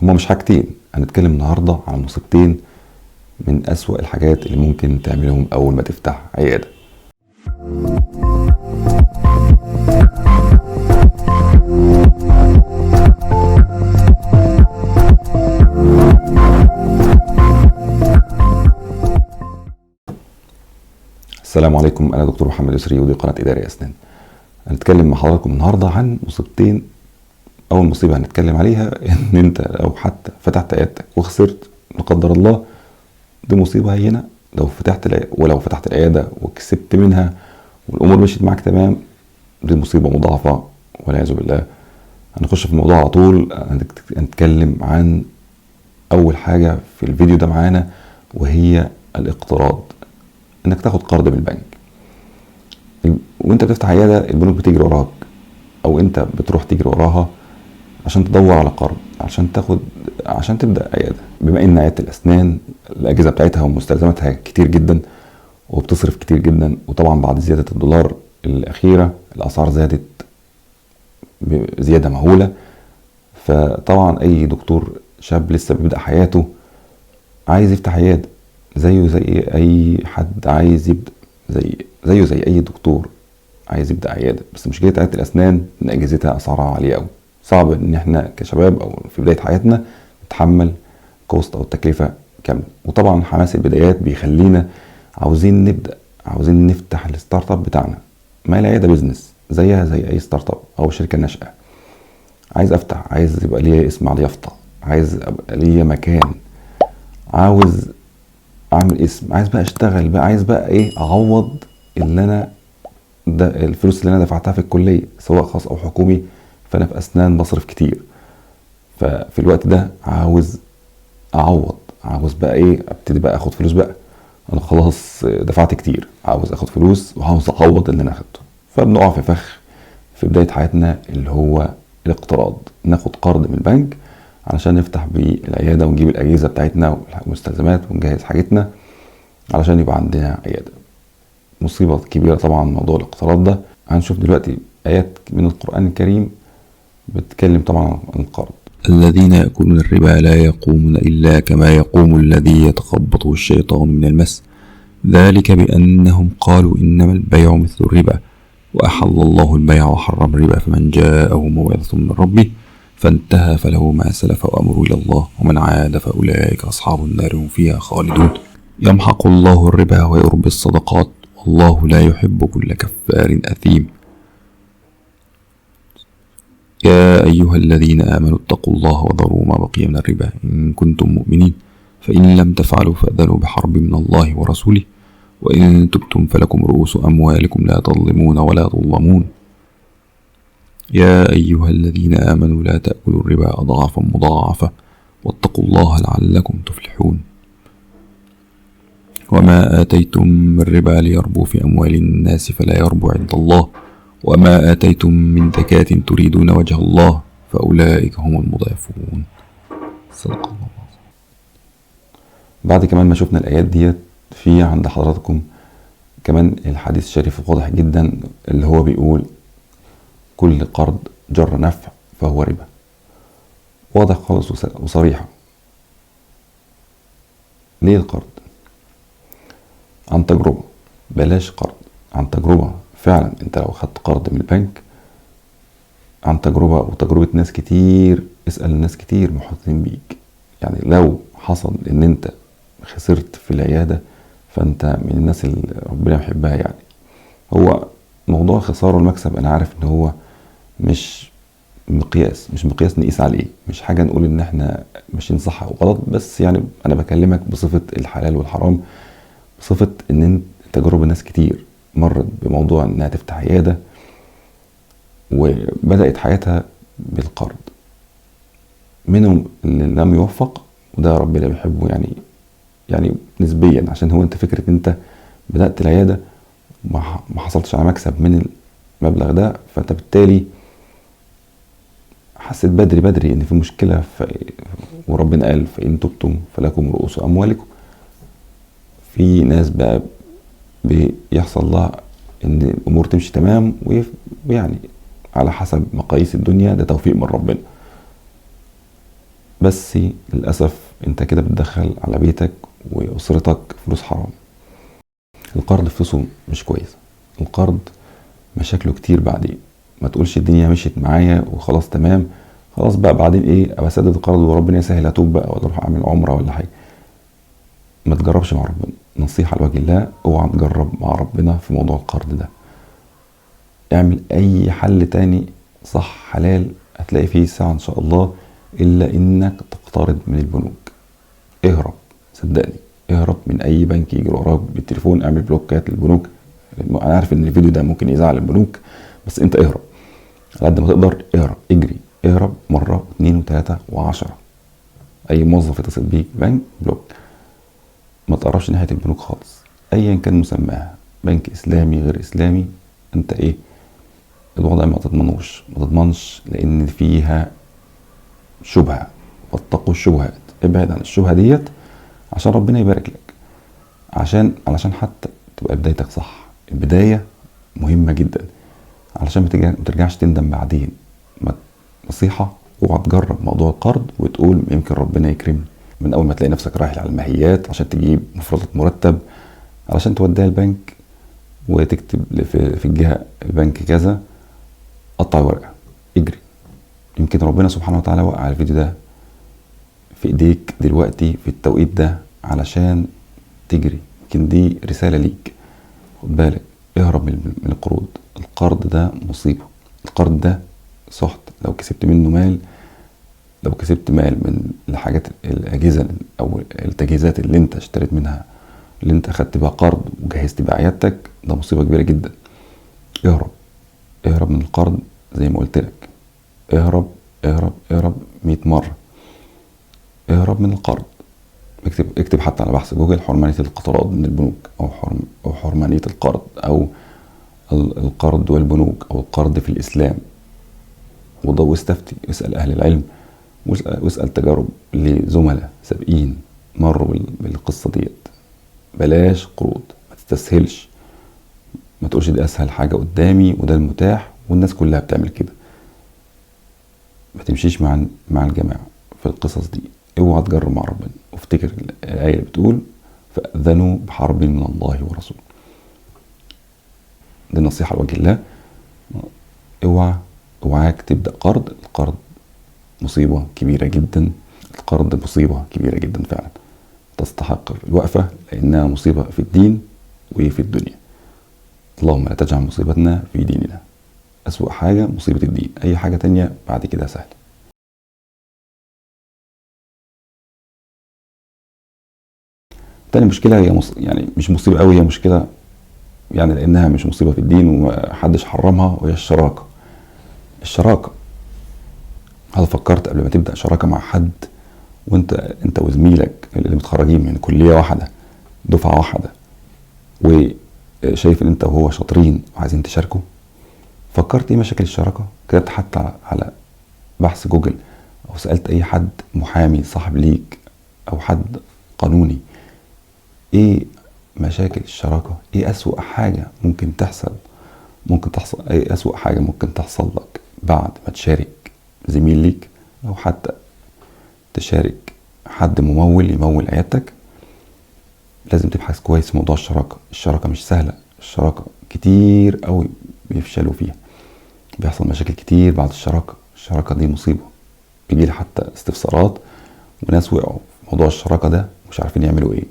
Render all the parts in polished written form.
هما مش حاجتين، هنتكلم النهاردة عن مصيبتين من أسوأ الحاجات اللي ممكن تعملهم أول ما تفتح عيادة. السلام عليكم، أنا دكتور محمد يسري ودي قناة إداري أسنان. هنتكلم مع حضراتكم النهاردة عن مصيبتين. أول مصيبة هنتكلم عليها إن أنت لو حتى فتحت عيادتك وخسرت لا قدر الله، دي مصيبة هينة. ولو فتحت العيادة وكسبت منها والأمور مشيت معاك تمام، دي مصيبة مضاعفة والعياذ بالله. هنخش في الموضوع على طول. هنتكلم عن أول حاجة في الفيديو ده معانا، وهي الاقتراض. إنك تاخد قرض من البنك. وانت بتفتح عيادة البنوك بتجري وراك، او انت بتروح تجري وراها عشان تدور على قرض عشان تبدأ عيادة. بما ان عيادة الاسنان الاجهزة بتاعتها ومستلزماتها كتير جدا وبتصرف كتير جدا، وطبعا بعد زيادة الدولار الاخيرة الاسعار زادت بزيادة مهولة. فطبعا اي دكتور شاب لسه بيبدأ حياته عايز يفتح عيادة زي اي حد عايز يبدأ، زي اي دكتور عايز يبدا عياده. بس مشكله عياده الاسنان ان اجهزتها اسعارها عاليه قوي، صعب ان احنا كشباب او في بدايه حياتنا نتحمل كوست او التكلفه كامله. وطبعا حماس البدايات بيخلينا عاوزين نبدا، عاوزين نفتح الستارت اب بتاعنا. ما العياده بيزنس زيها زي اي ستارت اب او شركه ناشئه. عايز يبقى ليا اسم على اليافطه، عايز ابقى ليا مكان، عاوز اعمل اسم، عايز بقى اشتغل بقى، عايز بقى ايه اعوض اللي انا ده الفلوس اللي انا دفعتها في الكليه سواء خاص او حكومي. فانا في اسنان بصرف كتير، ففي الوقت ده عاوز اعوض، عاوز بقى ايه ابتدي بقى اخد فلوس بقى. انا خلاص دفعت كتير، عاوز اخد فلوس وعاوز اعوض اللي انا اخدته. فبنقع في فخ في بدايه حياتنا اللي هو الاقتراض. ناخد قرض من البنك علشان نفتح بيه العياده ونجيب الاجهزه بتاعتنا والمستلزمات ونجهز حاجتنا علشان يبقى عندنا عياده. مصيبة كبيرة طبعا موضوع الاقتراض ده. هنشوف دلوقتي آيات من القرآن الكريم بتتكلم طبعا عن القرض. الذين يأكلون الربا لا يقومون إلا كما يقوم الذي يتخبطه الشيطان من المس، ذلك بأنهم قالوا إنما البيع مثل الربا وأحل الله البيع وحرم الربا، فمن جاءه موعظة من ربه فانتهى فله ما سلف وأمره إلى الله ومن عاد فأولئك أصحاب النار هم فيها خالدون. يمحق الله الربا ويربي الصدقات والله لا يحب كل كفار أثيم. يا أيها الذين آمنوا اتقوا الله وذروا ما بقي من الربا إن كنتم مؤمنين، فإن لم تفعلوا فأذنوا بحرب من الله ورسوله وإن تبتم فلكم رؤوس أموالكم لا تظلمون ولا تظلمون. يا أيها الذين آمنوا لا تأكلوا الربا أضعافا مضاعفة واتقوا الله لعلكم تفلحون. وما آتيتم من ربا ليربو في أموال الناس فلا يربو عند الله وما آتيتم من زكاة تريدون وجه الله فأولئك هم المضعفون. صدق الله. بعد كمان ما شفنا الآيات ديت، في عند حضراتكم كمان الحديث الشريف واضح جدا اللي هو بيقول كل قرض جر نفع فهو ربا. واضح خالص وصريحة. ليه القرض؟ عن تجربة، بلاش قرض، عن تجربة. فعلا انت لو خدت قرض من البنك عن تجربة وتجربة ناس كتير، اسأل ناس كتير محيطين بيك. يعني لو حصل ان انت خسرت في العيادة فانت من الناس اللي ربنا يحبها. يعني هو موضوع الخسارة والمكسب انا عارف ان هو مش مقياس نقيس عليه، مش حاجة نقول ان احنا ماشيين صح او غلط. بس يعني انا بكلمك بصفة الحلال والحرام، بصفة ان انت تجربة ناس كتير مرت بموضوع انها تفتح عيادة وبدأت حياتها بالقرض. منهم اللي لم يوفق وده ربنا بيحبه، يعني نسبيا، عشان هو انت فكرة انت بدأت العيادة ما حصلتش على مكسب من المبلغ ده، فانت بالتالي حسيت بدري ان في مشكلة. وربنا قال فإن تبتم فلكم رؤوس أموالكم. في ناس بقى بيحصل لها ان الامور تمشي تمام ويعني على حسب مقاييس الدنيا، ده توفيق من ربنا. بس للأسف انت كده بتدخل على بيتك وأسرتك فلوس حرام. القرض فلوسه مش كويسة، القرض مشاكله كتير بعدين. ما تقولش الدنيا مشيت معايا وخلاص تمام، خلاص بقى بعدين ايه ابقى اسدد القرض وربنا يسهل اتوب بقى ولا اروح اعمل عمره ولا حاجه. ما تجربش مع ربنا، نصيحه لوجه الله، اوعى تجرب مع ربنا في موضوع القرض ده. اعمل اي حل تاني صح حلال هتلاقي فيه ساعه ان شاء الله، الا انك تقترض من البنوك. اهرب، صدقني اهرب من اي بنك يجي وراك بالتليفون. اعمل بلوكات للبنوك. انا عارف ان الفيديو ده ممكن يزعل البنوك، بس انت اهرب على قد ما تقدر. اهرب، اجري، اهرب مرة واثنين وثلاثة وعشرة. اي موظف يتصل بيك بنك بلوك. ما تقربش ناحية البنوك خالص ايا كان مسماها، بنك اسلامي غير اسلامي. انت ايه الوضع ما تضمنش لان فيها شبهة. واتقوا الشبهات، ابعد عن الشبهة ديت عشان ربنا يبارك لك، علشان حتى تبقى بدايتك صح. البداية مهمة جدا علشان ما ترجعش تندم بعدين. نصيحة، اوعى تجرب موضوع القرض وتقول يمكن ربنا يكرمني. من اول ما تلاقي نفسك رايح على المهيات عشان تجيب مفردات مرتب علشان توديها البنك وتكتب في الجهة البنك كذا، قطع ورقة، اجري. يمكن ربنا سبحانه وتعالى وقع الفيديو ده في ايديك دلوقتي في التوقيت ده علشان تجري. يمكن دي رسالة ليك. خد بالك، اهرب من القروض. القرض ده مصيبة. القرض ده سحت. لو كسبت منه مال، لو كسبت مال من الحاجات الأجهزة أو التجهيزات اللي انت اشتريت منها، اللي انت أخدت بها قرض وجهزت بها عيادتك، ده مصيبة كبيرة جدا. اهرب من القرض زي ما قلت لك. اهرب 100 مرة. اهرب من القرض. اكتب حتى على بحث جوجل حرمانية القطارات من البنوك أو حرمانية القرض أو القرض والبنوك أو القرض في الإسلام. واستفتي، اسأل أهل العلم واسأل تجارب لزملاء سابقين مروا بالقصة ديت. بلاش قروض، ما تستسهلش. ما تقولش دي أسهل حاجة قدامي وده المتاح والناس كلها بتعمل كده. ما تمشيش مع الجماعة في القصص دي. اوعى تجرب مع ربنا. وافتكر الآية اللي بتقول فأذنوا بحرب من الله ورسوله. دي نصيحة لوجه الله. اوعاك تبدأ قرض. القرض مصيبة كبيرة جدا. القرض مصيبة كبيرة جدا فعلا، تستحق الوقفة لأنها مصيبة في الدين وفي الدنيا. اللهم لا تجعل مصيبتنا في ديننا. أسوأ حاجة مصيبة الدين، أي حاجة تانية بعد كده سهل. تاني مشكلة هي يعني مش مصيبة قوي، هي مشكلة يعني لأنها مش مصيبة في الدين ومحدش حرمها، وهي الشراكة. هل فكرت قبل ما تبدأ شراكة مع حد وانت وزميلك اللي متخرجين من كلية واحدة دفعة واحدة وشايف ان انت وهو شاطرين وعايزين تشاركوا؟ فكرت ايه مشاكل الشراكة؟ كتبت حتى على بحث جوجل او سألت اي حد محامي صاحب ليك او حد قانوني ايه مشاكل الشراكة؟ ايه اسوأ حاجة ممكن تحصل؟ ايه اسوأ حاجة ممكن تحصل لك بعد ما تشارك زميل ليك او حتى تشارك حد ممول يمول عيادتك؟ لازم تبحث كويس في موضوع الشراكة مش سهلة. الشراكة كتير قوي بيفشلوا فيها، بيحصل مشاكل كتير بعد الشراكة دي مصيبة. بيجيلي حتى استفسارات وناس وقعوا في موضوع الشراكة ده مش عارفين يعملوا ايه.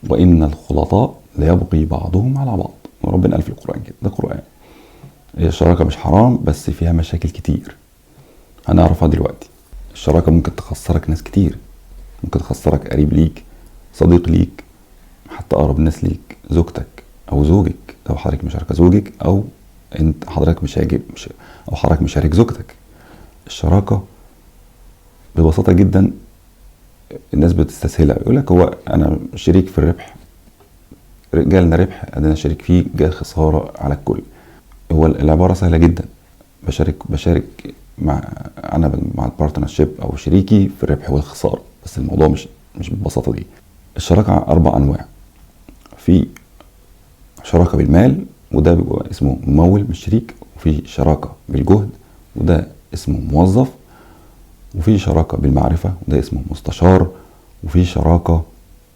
وإن الخلطاء ليبغي بعضهم على بعض. وربنا قال في القرآن كده، ده قرآن. هي الشراكة مش حرام بس فيها مشاكل كتير هنعرفها دلوقتي. الشراكة ممكن تخسرك ناس كتير. ممكن تخسرك قريب ليك، صديق ليك، حتى أقرب الناس ليك، زوجتك أو زوجك لو حضرتك مشاركة زوجك، أو أنت حضرتك أو حضرتك مشارك زوجتك. الشراكة ببساطة جدا الناس بتستسهلها. يقولك هو أنا شريك في الربح، جالنا ربح أنا شريك فيه، جال خسارة على الكل. هو العبارة سهلة جدا. بشارك مع البارتنرشيب أو شريكي في الربح والخسارة، بس الموضوع مش بالبساطة دي. الشراكة 4 أنواع. في شراكة بالمال وده بيبقى اسمه ممول مش شريك، وفي شراكة بالجهد وده اسمه موظف، وفي شراكة بالمعرفة وده اسمه مستشار، وفي شراكة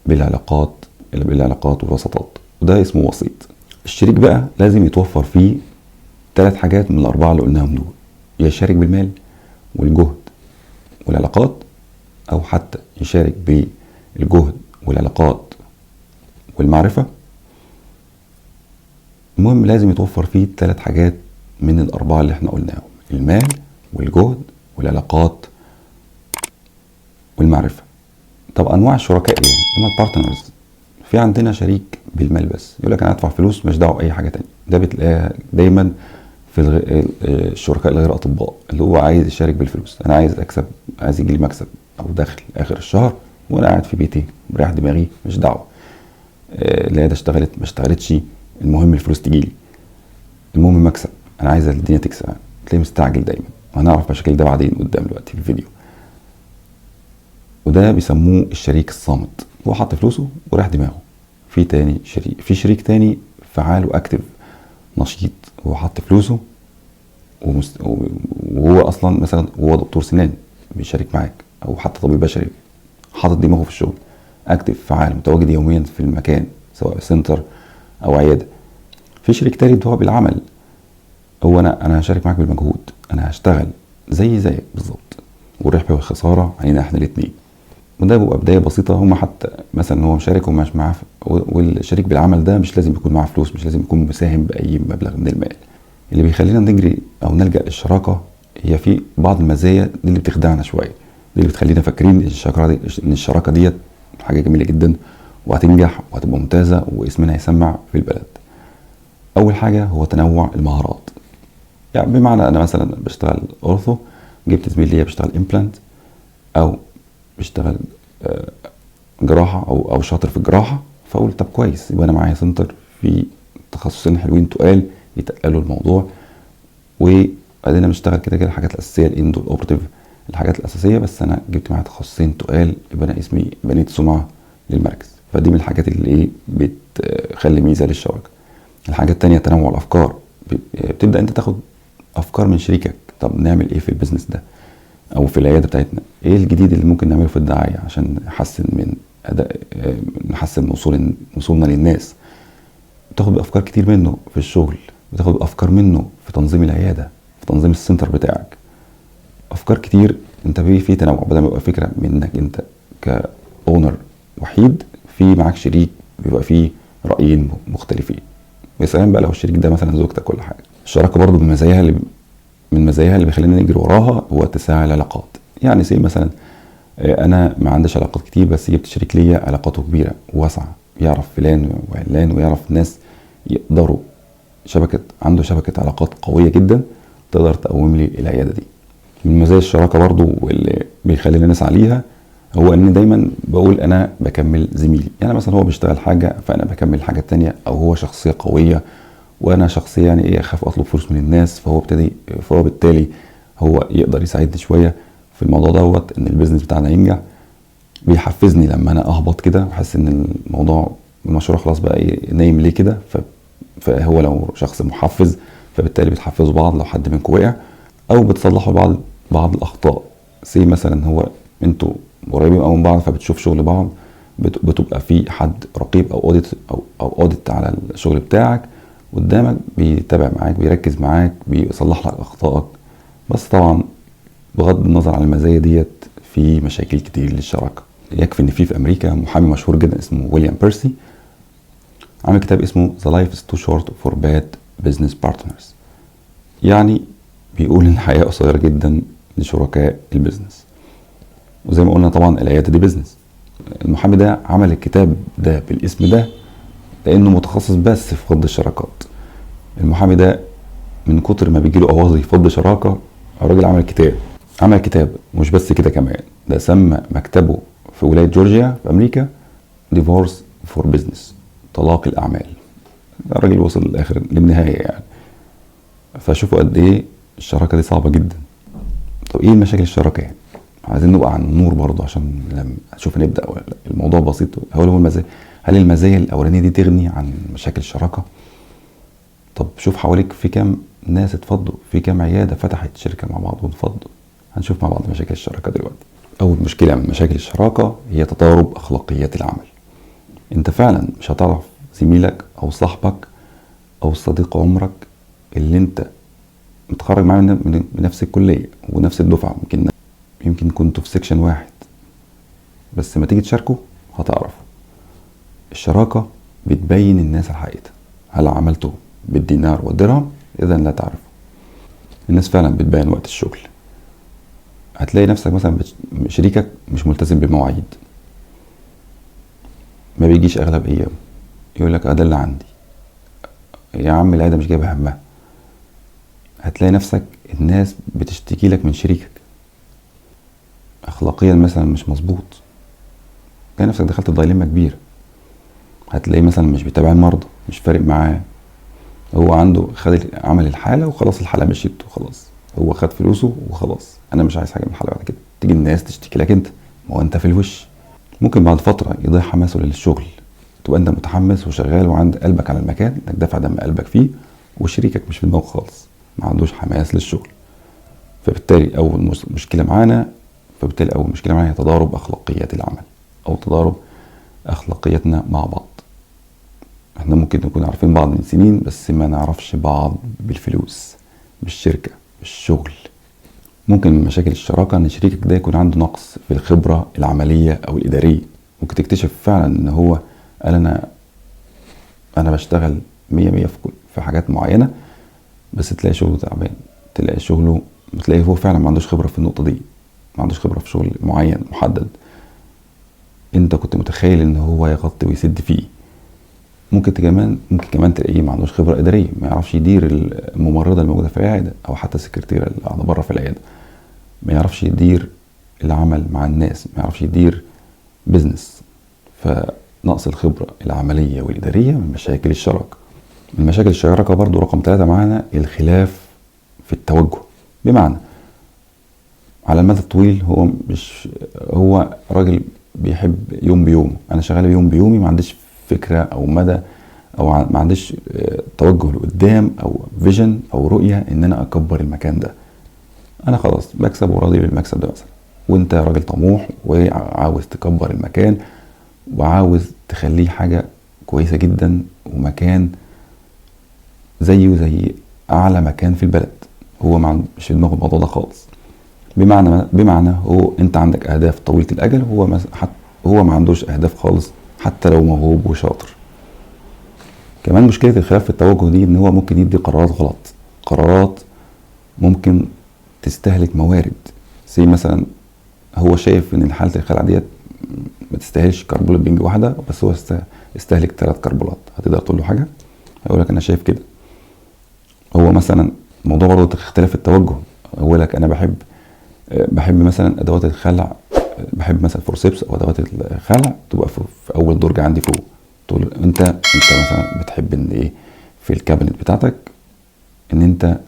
بالعلاقات والوسطات وده اسمه وسيط. الشريك بقى لازم يتوفر فيه 3 حاجات من الأربعة اللي قلناهم دول، يشارك بالمال والجهد والعلاقات، أو حتى يشارك بالجهد والعلاقات والمعرفة. المهم لازم يتوفر فيه 3 حاجات من الأربعة اللي احنا قلناهم، المال والجهد والعلاقات والمعرفة. طب أنواع الشركاء ايه؟ هما البارتنرز. في عندنا شريك بالمال بس، يقول لك أنا هدفع فلوس مش دعوة بأي حاجة تانية. ده بتلاقيها دايما في الشركاء الغير أطباء، اللي هو عايز يشارك بالفلوس. أنا عايز أكسب، عايز يجي لي مكسب أو دخل آخر الشهر وأنا قاعد في بيتي مريح دماغي مش دعوة. لا ده اشتغلت ما اشتغلتش، المهم الفلوس تجيلي، المهم مكسب، أنا عايز الدنيا تكسب. تلاقيه مستعجل دايما، وهنعرف مشاكل ده بعدين قدام دلوقتي في الفيديو. وده بيسموه الشريك الصامت، هو حط فلوسه وراح دماغه. في شريك تاني فعال واكتف نشيط، هو حط فلوسه وهو اصلا مثلا هو دكتور سنان بيشارك معاك، او حتى طبيب بشري حاطط دماغه في الشغل، اكتف فعال متواجد يوميا في المكان سواء سنتر او عياده. في شريك تالت هو بالعمل، هو انا هشارك معاك بالمجهود، انا هشتغل زيك بالظبط، والربح والخساره علينا احنا الاثنين. وده بيبقى بدايه بسيطه. هما حتى مثلا هو مشارك ومش معاه، والشريك بالعمل ده مش لازم يكون معاه فلوس، مش لازم يكون مساهم باي مبلغ من المال. اللي بيخلينا نجري او نلجا للشراكه هي في بعض المزايا دي اللي بتخدعنا شويه، دي اللي بتخلينا فاكرين ان الشراكه ديت حاجه جميله جدا وهتنجح وهتبقى ممتازه واسمنا هيسمع في البلد. اول حاجه هو تنوع المهارات. يعني بمعنى انا مثلا بشتغل اورثو، جبت زميل ليا بيشتغل امبلانت او بيشتغل جراحه او شاطر في الجراحه، فاقول طب كويس، يبقى انا معايا سنتر في تخصصين حلوين تقال يتقالوا الموضوع. وبعدين بنشتغل كده الحاجات الاساسيه، الاندو الاوبرتيف، الحاجات الاساسيه، بس انا جبت معايا تخصصين تقال، يبقى انا اسمي بنيت سمعه للمركز. فدي من الحاجات اللي بتخلي ميزه للشراكه. الحاجه التانية تنوع الافكار. بتبدا انت تاخد افكار من شريكك، طب نعمل ايه في البيزنس ده او في العياده بتاعتنا، ايه الجديد اللي ممكن نعمله في الدعايه عشان نحسن من اداء، نحسن وصولنا للناس. بتاخد افكار كتير منه في الشغل، بتاخد افكار منه في تنظيم العياده، في تنظيم السنتر بتاعك، افكار كتير. انت في تنوع، بدل ما يبقى فكره منك انت كاونر وحيد، في معاك شريك بيبقى فيه رايين مختلفين. ويا سلام بقى لو الشريك ده مثلا زوجتك ولا حاجه. الشراكه برضو من مزاياها اللي بيخلينا نجري وراها هو اتساع العلاقات. يعني زي مثلا انا ما عنديش علاقات كتير، بس جبت شريك ليا علاقاته كبيره وواسعه، يعرف فلان وعلان ويعرف ناس يقدروا عنده شبكه علاقات قويه جدا تقدر تقوم لي العياده دي. من مزايا الشراكه برضو واللي بيخلينا نسعى ليها هو ان دايما بقول انا بكمل زميلي. يعني مثلا هو بيشتغل حاجه فانا بكمل حاجه تانية، او هو شخصيه قويه وانا شخصيه يعني ايه اخاف اطلب فلوس من الناس، فهو بالتالي هو يقدر يساعدني شويه في الموضوع دوت ان البيزنس بتاعنا ينجح. بيحفزني لما انا اهبط كده واحس ان المشروع خلاص بقى ايه نايم ليه كده، فهو لو شخص محفز فبالتالي بتحفزوا بعض لو حد منكم وقع، او بتصلحوا بعض الاخطاء. زي مثلا هو انتوا قريبين قوي من بعض فبتشوف شغل بعض، بتبقى في حد رقيب او اوديت على الشغل بتاعك قدامك، بيتابع معاك، بيركز معاك، بيصلح لك اخطائك. بس طبعا بغض النظر عن المزايا ديت في مشاكل كتير للشراكه. يكفي ان في امريكا محامي مشهور جدا اسمه ويليام بيرسي عامل كتاب اسمه The Life is Too Short for Bad Business Partners. يعني بيقول ان الحياه قصيره جدا لشركاء البيزنس. وزي ما قلنا طبعا العياده دي بيزنس. المحامي ده عمل الكتاب ده بالاسم ده لانه متخصص بس في فض الشراكات. المحامي ده من كتر ما بيجيله قواضي يفض شراكه، الراجل عمل كتاب مش بس كده كمان، ده سمى مكتبه في ولايه جورجيا في امريكا Divorce for Business، طلاق الاعمال. الراجل وصل للاخر للنهايه يعني. فشوفوا قد ايه الشراكه دي صعبه جدا. طب ايه المشاكل الشراكه يعني؟ عايزين نبقى عن النور برضه عشان لما نشوف نبدا ولا لا. الموضوع بسيط. هل المزايا الاولانيه دي تغني عن مشاكل الشراكه؟ طب شوف حواليك في كام ناس اتفضوا، في كام عياده فتحت شركه مع بعض واتفضوا. هنشوف مع بعض مشاكل الشراكة دلوقتي. أول مشكلة من مشاكل الشراكة هي تضارب أخلاقيات العمل. أنت فعلا مش هتعرف زميلك أو صاحبك أو صديق عمرك اللي أنت متخرج معاه من نفس الكلية ونفس الدفعة، يمكن كنتوا في سيكشن واحد، بس لما تيجي تشاركوا هتعرفوا. الشراكة بتبين الناس الحقيقة، هل عملته بالدينار والدرهم؟ إذا لا تعرف. الناس فعلا بتبين وقت الشغل. هتلاقي نفسك مثلا شريكك مش ملتزم بمواعيد، ما بيجيش أغلب أيام، يقول لك ده اللي عندي، يا عم العيادة مش جايبة همها. هتلاقي نفسك الناس بتشتكي لك من شريكك أخلاقيا مثلا مش مظبوط، تلاقي نفسك دخلت دايلما كبيرة. هتلاقي مثلا مش بيتابع المرضى، مش فارق معاه، هو عنده عمل الحالة وخلاص، الحالة مشيت وخلاص، هو خد فلوسه وخلاص، انا مش عايز حاجة من الحالة بعد كده. تيجي الناس تشتكي لك انت، ما هو انت في الوش. ممكن بعد فترة يضيع حماسه للشغل، تبقى انت متحمس وشغال وعند قلبك على المكان، انك دافع دم قلبك فيه، وشريكك مش في دماغه خالص، ما عندوش حماس للشغل. فبالتالي اول مشكلة معانا هي تضارب اخلاقيات العمل، او تضارب اخلاقياتنا مع بعض. احنا ممكن نكون عارفين بعض من سنين، بس ما نعرفش بعض بالفلوس، بالشركة، بالشغل. ممكن من مشاكل الشراكة ان شريكك ده يكون عنده نقص في الخبرة العملية او الادارية. ممكن تكتشف فعلا ان هو قال انا بشتغل 100 في حاجات معينة، بس تلاقي شغله تعبان، تلاقي هو فعلا ما عندوش خبرة في النقطة دي، ما عندوش خبرة في شغل معين محدد انت كنت متخيل ان هو يغطي ويسد فيه. ممكن كمان تلاقيه ما عندوش خبرة إدارية، ما يعرفش يدير الممرضة الموجودة في العيادة، أو حتى السكرتيرة اللي قاعدة بره في العيادة، ما يعرفش يدير العمل مع الناس، ما يعرفش يدير بيزنس. فنقص الخبرة العملية والإدارية من مشاكل الشراكة. من مشاكل الشراكة برضو رقم 3 معانا الخلاف في التوجه. بمعنى على المدى الطويل هو راجل بيحب يوم بيوم، أنا شغال يوم بيومي، ما عنديش فكرة او مدى او ما عنديش توجه لقدام او فيجن او رؤية ان انا اكبر المكان ده. انا خلاص بكسب وراضي بالمكسب ده مثلا، وانت راجل طموح وعاوز تكبر المكان وعاوز تخليه حاجة كويسة جدا، ومكان زيه زي اعلى مكان في البلد. هو مش في دماغه الموضوع ده خالص. بمعنى هو انت عندك اهداف طويلة الاجل، هو ما عندوش اهداف خالص، حتى لو موهوب وشاطر. كمان مشكلة الخلاف في التوجه دي ان هو ممكن يدي قرارات غلط، قرارات ممكن تستهلك موارد. زي مثلا هو شايف ان حالة الخلع ديت ما تستاهلش كربولة بنج واحدة، بس هو استهلك 3 كربولات. هتقدر تقول له حاجة؟ هيقول لك انا شايف كده. هو مثلا موضوع برضه اختلاف التوجه، هو لك انا بحب مثلا ادوات الخلع، بحب مثلا فورسيبس او ادوات الخلع تبقى في اول درج عندي فوق. تقول انت مثلا بتحب ان ايه في الكابينت بتاعتك، ان انت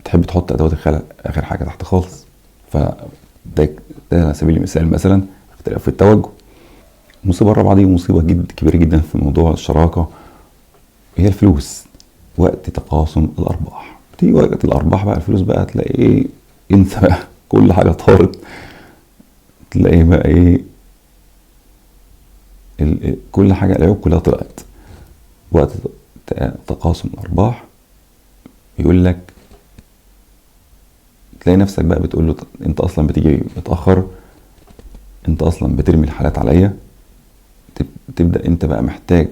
تحب تحط ادوات الخلع اخر حاجه تحت خالص. ده على سبيل المثال مثلا اختلاف في التوجه. المصيبه الرابعه دي مصيبه كبيره جدا في موضوع الشراكه، هي الفلوس. وقت تقاسم الارباح. تيجي وقت الارباح بقى، الفلوس بقى تلاقي ايه، انسى بقى كل حاجه طارت. تلاقي بقى ايه كل حاجة، العيوب كلها طلعت. وقت تقاسم الأرباح يقول لك، تلاقي نفسك بقى بتقول له انت اصلا بتيجي متأخر، انت اصلا بترمي الحالات عليا. تبدأ انت بقى محتاج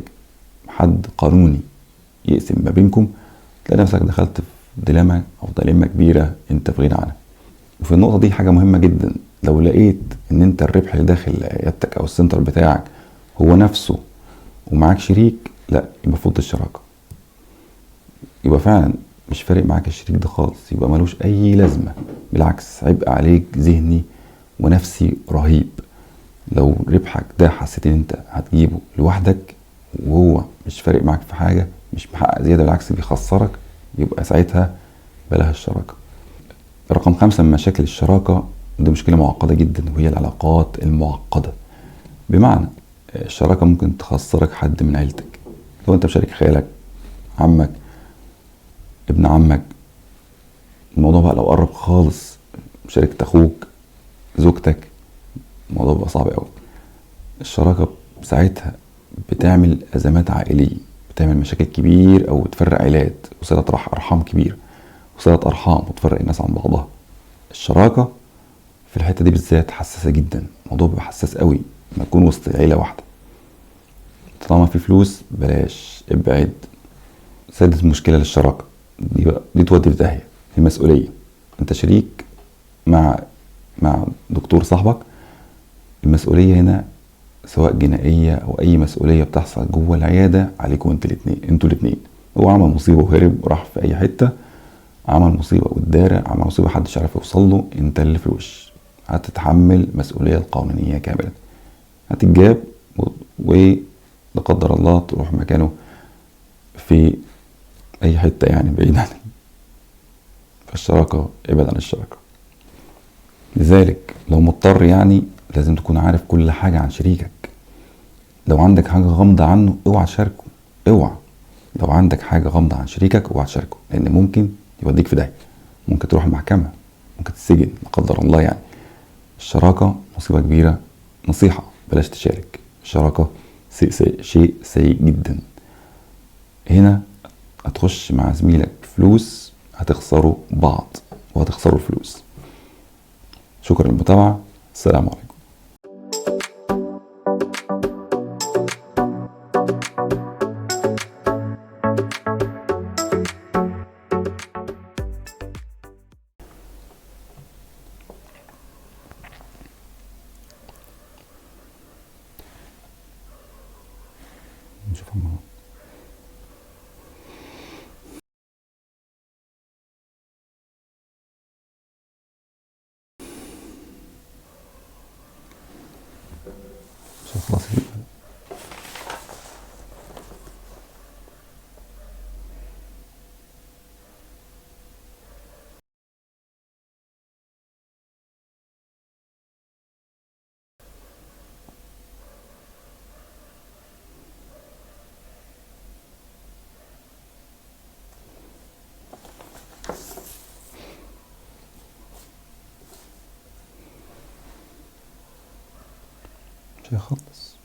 حد قانوني يقسم ما بينكم. تلاقي نفسك دخلت في ديليما كبيرة انت في غنى عنها. وفي النقطة دي حاجة مهمة جدا، لو لقيت ان انت الربح اللي داخل عيادتك او السنتر بتاعك هو نفسه ومعاك شريك، لا يبقى فض الشراكة، يبقى فعلا مش فارق معاك الشريك ده خالص، يبقى ملوش اي لازمة، بالعكس عبء عليك ذهني ونفسي رهيب. لو ربحك ده حسيت ان انت هتجيبه لوحدك وهو مش فارق معاك في حاجة، مش محقق زيادة، بالعكس بيخسرك، يبقى ساعتها بلاها الشراكة. رقم 5 من مشاكل الشراكة، ودي مشكلة معقدة جدا، وهي العلاقات المعقدة. بمعنى الشراكة ممكن تخسرك حد من عيلتك. لو انت مشارك خالك، عمك، ابن عمك، الموضوع بقى لو قرب خالص مشاركة اخوك، زوجتك، الموضوع بيبقى صعب قوي. الشراكة ساعتها بتعمل ازمات عائلية، بتعمل مشاكل كبير او بتفرق عائلات، وصلة ارحام كبير، وصلة ارحام وتفرق الناس عن بعضها. الشراكة في الحتة دي بالذات حساسة جدا، الموضوع بيبقى حساس قوي لما تكون وسط عيلة واحدة. طالما في فلوس بلاش، ابعد. سادس مشكلة للشراكة دي تودي في داهية، المسؤولية. انت شريك مع دكتور صاحبك، المسؤولية هنا سواء جنائية او اي مسؤولية بتحصل جوه العيادة عليكم انتوا الاتنين. هو عمل مصيبة وهرب وراح في اي حتة، عمل مصيبة والدارع، عمل مصيبة محدش عارف يوصل له، انت اللي في الوش هتتحمل مسؤولية القانونية كاملة. هتتجاب ولا قدر الله تروح مكانه في اي حتة يعني بعيد عنك. فالشراكة ابعد عن الشراكة. لذلك لو مضطر يعني لازم تكون عارف كل حاجة عن شريكك. لو عندك حاجة غامضة عنه اوعى تشاركه، اوعى. لو عندك حاجة غامضة عن شريكك اوعى تشاركه، لان ممكن يوديك في داهية، ممكن تروح المحكمة، ممكن تتسجن لا قدر الله يعني. الشراكة مصيبة كبيرة. نصيحة بلاش تشارك. الشراكة شيء سيء جدا. هنا هتخش مع زميلك فلوس، هتخسروا بعض وهتخسروا الفلوس. شكرا للمتابعة، السلام عليكم. نشوف مع بعض. خلاص. مش هيخلص.